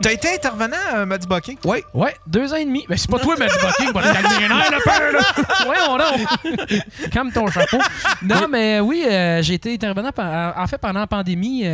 T'as été intervenant, Maddie Bucking? Oui. Ouais, 2 ans et demi. Ben, c'est pas toi, Maddie Bucking, pour aller calmer les nerfs, le père, là. Voyons donc. Calme ton chapeau. Non, mais oui, j'ai été intervenant en fait pendant la pandémie.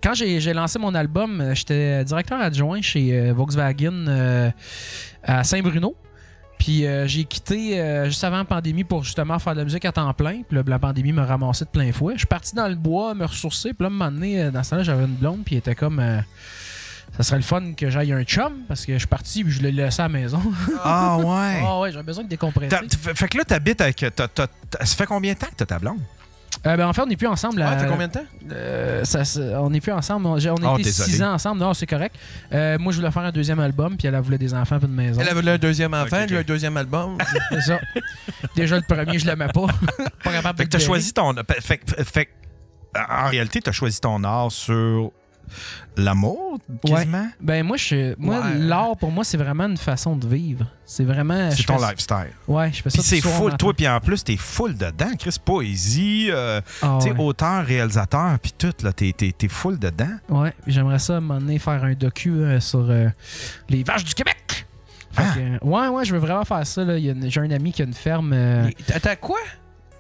Quand j'ai lancé mon album, j'étais directeur adjoint chez Volkswagen à Saint-Bruno. Puis j'ai quitté juste avant la pandémie pour justement faire de la musique à temps plein. Puis là, la pandémie m'a ramassé de plein fouet. Je suis parti dans le bois, me ressourcer. Puis là, à un moment donné, dans ce temps-là, j'avais une blonde. Puis elle était comme... ça serait le fun que j'aille un chum. Parce que je suis parti puis je l'ai laissé à la maison. Ah ouais? Ah ouais, j'avais besoin de décompresser. Fait que là, t'habites avec... Ça fait combien de temps que t'as ta blonde? Ben, en fait, on n'est plus ensemble. Ouais, t'as combien de temps? On n'est plus ensemble. On a été 6 ans ensemble. Non, c'est correct. Moi, je voulais faire un deuxième album, puis elle voulait des enfants et une maison. Elle avait un deuxième enfant, j'ai un deuxième album. C'est ça. Déjà, le premier, je l'aimais pas. Pas capable Fait que t'as choisi ton... Fait en réalité, t'as choisi ton art sur l'amour, quasiment? Ouais. Ben, moi, l'art, pour moi, c'est vraiment une façon de vivre. C'est vraiment... C'est ton lifestyle. Ouais, je fais ça. Puis c'est full, toi, puis en plus, t'es full dedans, Chris. Poésie, tu sais, auteur, réalisateur, puis tout, là, t'es full dedans. Ouais, j'aimerais ça, à un moment donné, faire un docu sur les vaches du Québec. Fait que, ouais, je veux vraiment faire ça, là. J'ai un ami qui a une ferme... T'as quoi?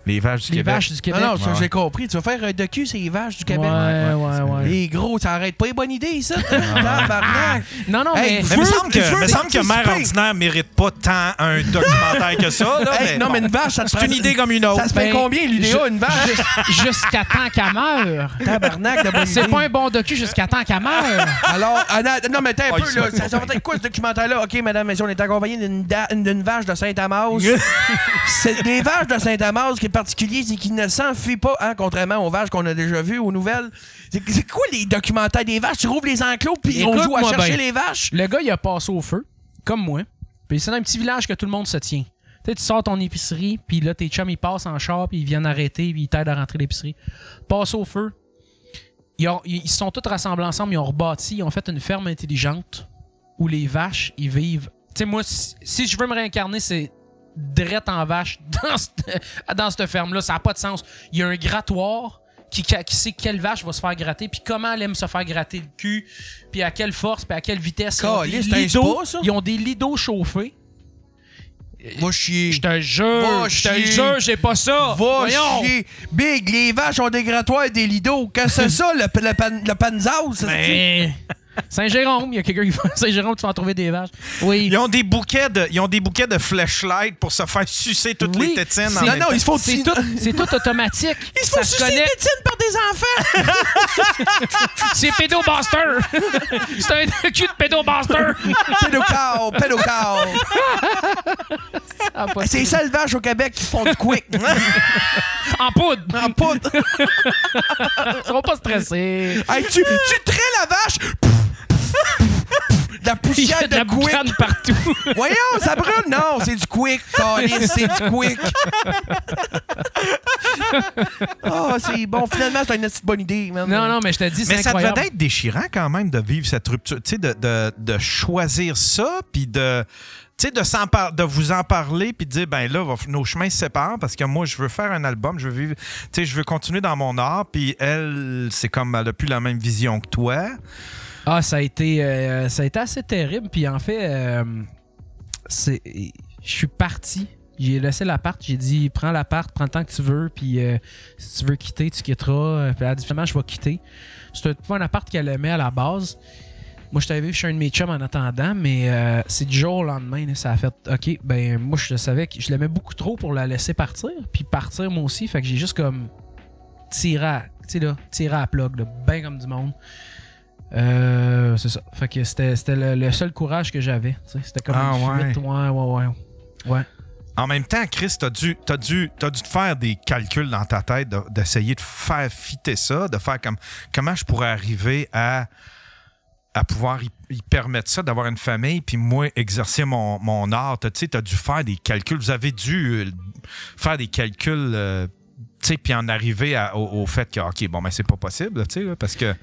Les vaches du Québec. Vaches du Québec. Non, ça, j'ai compris. Tu vas faire un docu sur les vaches du Québec. Ouais. Les gros, ça arrête pas. Bonne idée, ça. Tabarnak. Non, mais... Mais il me semble que Mère Ordinaire mérite pas tant un documentaire que ça. Là, non, mais une vache, ça te c'est une idée comme une autre. Ça se fait combien, l'idéa, une vache? Jusqu'à temps qu'elle meure. Tabarnak de bonne idée. C'est pas un bon docu jusqu'à temps qu'elle meure. Alors, non, mais t'es un peu, là. Ça va être quoi, ce documentaire-là? OK, madame, monsieur, on est accompagné d'une vache de Saint-Amos. C'est des vaches de Saint-Amos, ce qui est particulier, c'est qu'ils ne s'enfuient pas, hein, contrairement aux vaches qu'on a déjà vues, aux nouvelles. C'est quoi les documentaires des vaches? Tu rouvres les enclos puis on joue à chercher les vaches? Le gars, il a passé au feu, comme moi. Puis c'est dans un petit village que tout le monde se tient. Tu sais, tu sors ton épicerie, puis là, tes chums, ils passent en char, puis ils viennent arrêter, puis ils t'aident à rentrer l'épicerie. Passe au feu. Ils se sont tous rassemblés ensemble, ils ont rebâti, ils ont fait une ferme intelligente où les vaches, ils vivent. Tu sais, moi, si je veux me réincarner, c'est drette en vache dans cette ferme-là. Ça n'a pas de sens. Il y a un grattoir qui sait quelle vache va se faire gratter, puis comment elle aime se faire gratter le cul, puis à quelle force, puis à quelle vitesse. Ils ont des lits d'eau chauffés. Va chier. Je te jure, j'ai pas ça. Va chier. Big, les vaches ont des grattoirs et des lits d'eau. Qu'est-ce que c'est ça, le panzaz? Saint-Jérôme, il y a quelqu'un qui va à Saint-Jérôme, tu vas en trouver des vaches. Oui. Ils ont des bouquets de flashlight pour se faire sucer toutes les tétines. Non, ils se font c'est tout automatique. Ils se font sucer les tétines par des enfants. C'est Pédobuster. C'est un cul de Pédobuster. Pédocal. C'est les seules vaches au Québec qui font du quick. En poudre. Ils seront pas stressés. Hey, tu traites la vache. De la poussière de la quick. boucane partout. Voyons, ça brûle. Non, c'est du quick. C'est du quick. C'est bon. Finalement, c'est une petite bonne idée. Man. Non, mais je te dis, c'est incroyable. Ça devait être déchirant quand même de vivre cette rupture. Tu sais, de choisir ça, puis de... Tu sais, de vous en parler puis de dire, ben là, nos chemins se séparent parce que moi, je veux faire un album, je veux vivre, tu sais, je veux continuer dans mon art, puis elle, c'est comme, elle a plus la même vision que toi. Ah, ça a été assez terrible, puis en fait, je suis parti. J'ai laissé l'appart, j'ai dit, prends l'appart, prends le temps que tu veux, puis si tu veux quitter, tu quitteras. Puis elle a dit, finalement, je vais quitter. C'était pas un appart qu'elle aimait à la base. Moi, je t'avais vu chez un de mes chums en attendant, mais c'est du jour au lendemain. Là, ça a fait OK, ben moi, je savais que je l'aimais beaucoup trop pour la laisser partir. Puis partir, moi aussi. Fait que j'ai juste comme tiré à la plug, bien comme du monde. C'est ça. Fait que c'était le seul courage que j'avais. C'était comme une fuite. Ouais. En même temps, Chris, t'as dû te faire des calculs dans ta tête, d'essayer de faire fitter ça, de faire comme comment je pourrais arriver à pouvoir y permettre ça, d'avoir une famille, puis moi, exercer mon art. Tu sais, tu as dû faire des calculs. Vous avez dû faire des calculs, tu sais, puis en arriver au fait que, OK, bon, ben c'est pas possible, tu sais, parce que...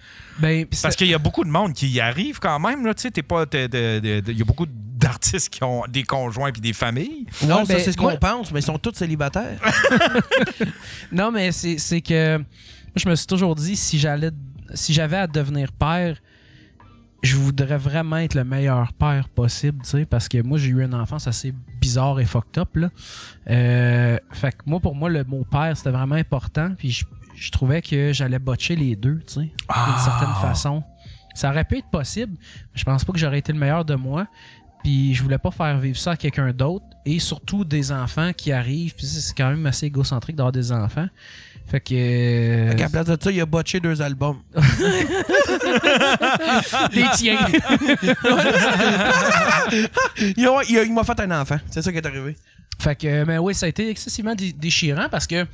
parce qu'il y a beaucoup de monde qui y arrive quand même, là, tu sais, il y a beaucoup d'artistes qui ont des conjoints puis des familles. Non, ça, c'est ce qu'on pense, mais ils sont tous célibataires. Non, mais c'est que... Moi, je me suis toujours dit, si j'avais à devenir père... je voudrais vraiment être le meilleur père possible, tu sais, parce que moi, j'ai eu une enfance assez bizarre et fucked up, là. Fait que moi, pour moi, le mot père, c'était vraiment important, puis je trouvais que j'allais botcher les deux, tu sais, d'une certaine façon. Ça aurait pu être possible, mais je pense pas que j'aurais été le meilleur de moi, puis je voulais pas faire vivre ça à quelqu'un d'autre, et surtout des enfants qui arrivent, puis c'est quand même assez égocentrique d'avoir des enfants. Fait que. À place de ça, il a botché 2 albums. Les tiens. il m'a fait un enfant. C'est ça qui est arrivé. Fait que, mais oui, ça a été excessivement déchirant parce que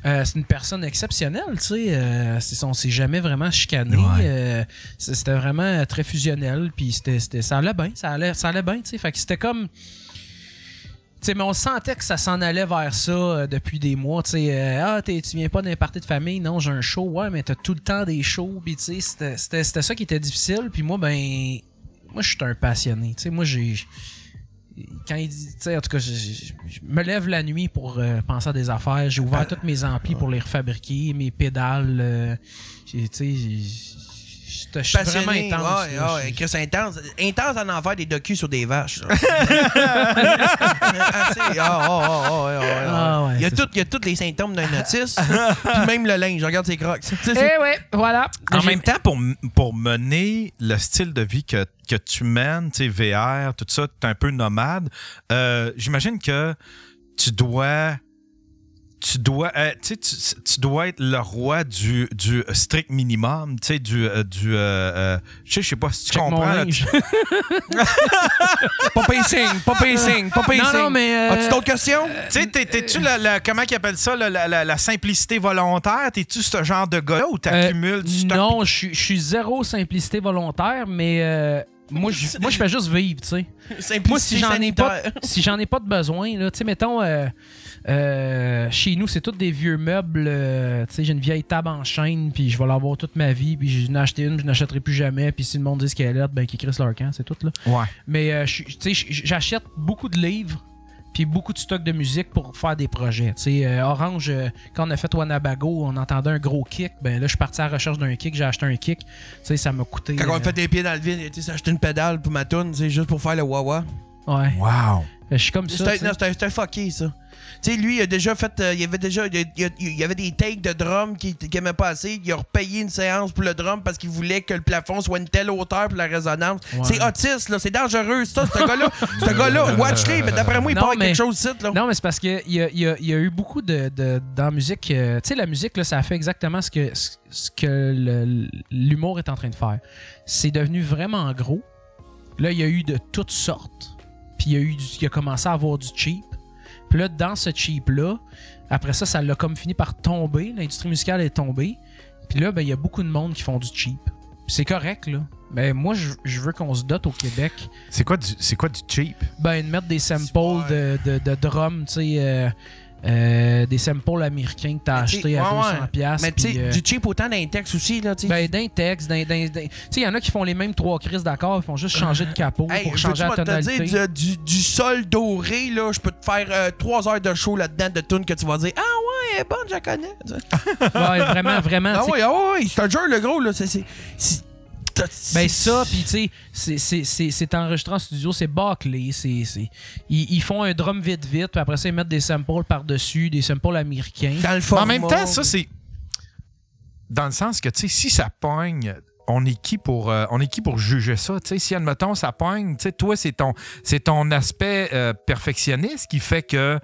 c'est une personne exceptionnelle, tu sais. On s'est jamais vraiment chicané. Ouais. C'était vraiment très fusionnel. Puis ça allait bien. Ça allait bien, tu sais. Fait que c'était comme. Tu sais, mais on sentait que ça s'en allait vers ça depuis des mois. Tu sais, tu viens pas d'un party de famille, non, j'ai un show. Ouais, mais t'as tout le temps des shows. Puis tu sais, c'était ça qui était difficile. Puis moi, moi, je suis un passionné. Tu sais, moi, quand il dit, tu sais, en tout cas, je me lève la nuit pour penser à des affaires. J'ai ouvert tous mes amplis pour les refabriquer, mes pédales. Tu sais, je suis vraiment intense. Ouais, Chris, intense. Intense à en faire des docus sur des vaches. Il y a tous les symptômes d'un autiste. Puis même le linge, je regarde ses crocs. Ouais, voilà. En même temps, pour mener le style de vie que tu mènes, tu sais, VR, tout ça, tu es un peu nomade, j'imagine que tu dois être le roi du strict minimum, tu sais, je sais pas si tu comprends. Là, Pas pacing. Non, mais... As-tu d'autres questions? Tu sais, t'es-tu comment ils appellent ça, la simplicité volontaire? T'es-tu ce genre de gars-là ou t'accumules du stock? Non, je suis zéro simplicité volontaire, mais... moi, je fais juste vivre, tu sais. Moi, si j'en ai pas de besoin, là, tu sais, mettons, chez nous, c'est tous des vieux meubles. Tu sais, j'ai une vieille table en chêne, puis je vais l'avoir toute ma vie, puis je n'ai acheté une, je n'achèterai plus jamais, puis si le monde dit qu'elle est, ben, qu'ils crissent leur camp, c'est tout, là. Ouais. Mais, tu sais, j'achète beaucoup de livres, puis beaucoup de stocks de musique pour faire des projets. Tu sais, Orange, quand on a fait Wanabago, on entendait un gros kick. Ben là, je suis parti à la recherche d'un kick, j'ai acheté un kick. Tu sais, ça m'a coûté... Quand on a fait des pieds dans le vide, j'ai acheté une pédale pour ma toune, juste pour faire le wah-wah. Ouais. Wow. Je suis comme ça. C'était fucké, ça. Tu sais, lui, il a déjà fait. Il y avait des takes de drum qui aimait pas assez. Il a repayé une séance pour le drum parce qu'il voulait que le plafond soit une telle hauteur pour la résonance. Ouais. C'est autiste, là. C'est dangereux, ça, ce gars-là. Watch-les, mais d'après moi, il part quelque chose ici, là. Non, mais c'est parce qu'il y a eu beaucoup dans la musique. Tu sais, la musique, là, ça a fait exactement ce que l'humour est en train de faire. C'est devenu vraiment gros. Là, il y a eu de toutes sortes. Puis il a commencé à avoir du cheap. Puis là, dans ce cheap-là, après ça l'a comme fini par tomber. L'industrie musicale est tombée. Puis là, ben, il y a beaucoup de monde qui font du cheap. C'est correct, là. Mais moi, je veux qu'on se dote au Québec. C'est quoi du cheap? Ben, de mettre des samples de drum, tu sais... des samples américains que t'as acheté à 200$. Mais tu sais, du cheap autant d'un texte aussi, là, tu sais. Ben, d'un texte, tu sais, il y en a qui font les mêmes 3 crises d'accords, ils font juste changer de capot pour changer la tonalité. Te dire, du sol doré, là, je peux te faire 3 heures de show là-dedans de tunes que tu vas dire, ah ouais, elle est bonne, je la connais. Ouais, vraiment. Ah ouais, c'est un jeu, le gros, là. Ben ça, puis tu sais, c'est enregistré en studio, c'est bâclé, ils font un drum vite, puis après ça, ils mettent des samples par-dessus, des samples américains. Dans le format. En même temps, ça, c'est... Dans le sens que, tu sais, si ça pogne... On est qui pour juger ça? T'sais, si, admettons, ça pogne, toi, c'est ton aspect perfectionniste qui fait que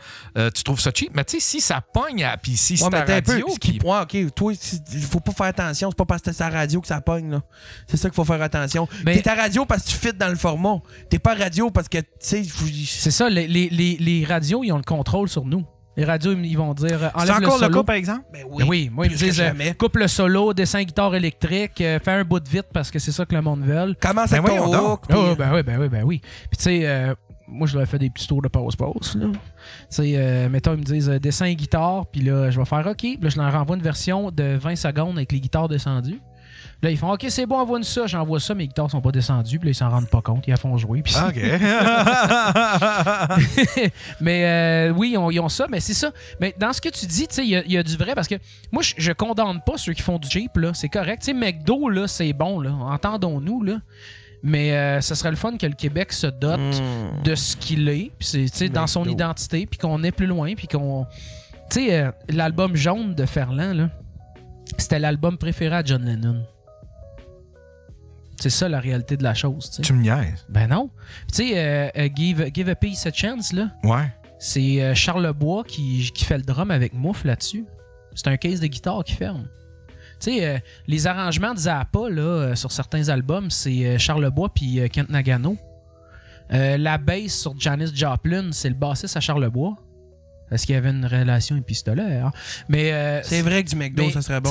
tu trouves ça cheap. Mais si ça pogne, puis si c'est ta radio... OK, toi, il faut pas faire attention. C'est pas parce que c'est ta radio que ça pogne. Là. C'est ça qu'il faut faire attention. T'es ta radio parce que tu fites dans le format. T'es pas radio parce que, tu sais... C'est ça, les radios, ils ont le contrôle sur nous. Les radios, ils vont dire c'est encore le cas, par exemple? Ben oui. Moi, ils me disent coupe le solo, descends guitare électrique, fais un bout de vite parce que c'est ça que le monde veut. Commence avec ton hook. Ben oui. Puis tu sais, moi, je leur fais des petits tours de pause-pause. Tu sais, mettons, ils me disent descends les guitares, puis là, je vais faire OK. Puis là, je leur renvoie une version de 20 secondes avec les guitares descendues. Là, ils font OK, c'est bon, envoie-nous ça. J'envoie ça, mes guitares sont pas descendues. Puis là, ils s'en rendent pas compte. Ils la font jouer. Puis OK. mais oui, ils ont ça. Mais c'est ça. Mais dans ce que tu dis, tu sais, il y a du vrai. Parce que moi, je condamne pas ceux qui font du cheap. Là. C'est correct. Tu sais, McDo, là, c'est bon. Là. Entendons-nous. Là. Mais ce serait le fun que le Québec se dote de ce qu'il est. Puis c'est dans son identité. Puis qu'on est plus loin. Puis qu'on... Tu sais, l'album Jaune de Ferland, là, c'était l'album préféré à John Lennon. C'est ça la réalité de la chose. T'sais. Tu me niaises. Ben non. Tu sais, Give a Peace a Chance, là. Ouais. C'est Charles Lebois qui fait le drum avec Mouf là-dessus. C'est un case de guitare qui ferme. Tu sais, les arrangements de Zappa, là, sur certains albums, c'est Charles Lebois puis Kent Nagano. La bass sur Janis Joplin, c'est le bassiste à Charles Lebois. Parce qu'il y avait une relation épistolaire. Mais c'est vrai que du McDo, ça serait bon.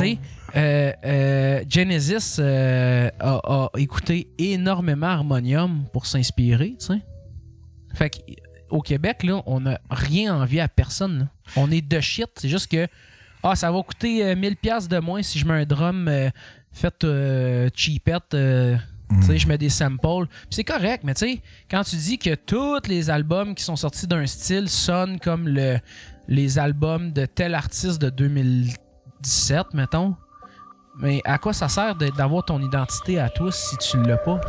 Genesis a écouté énormément Harmonium pour s'inspirer, tu sais. Fait qu'au Québec, là, on n'a rien envie à personne. Là. On est de shit. C'est juste que ça va coûter 1000$ de moins si je mets un drum fait cheapette. Tu sais, je mets des samples. Puis c'est correct, mais tu sais, quand tu dis que tous les albums qui sont sortis d'un style sonnent comme les albums de tel artiste de 2017, mettons, mais à quoi ça sert d'avoir ton identité à toi si tu l'as pas?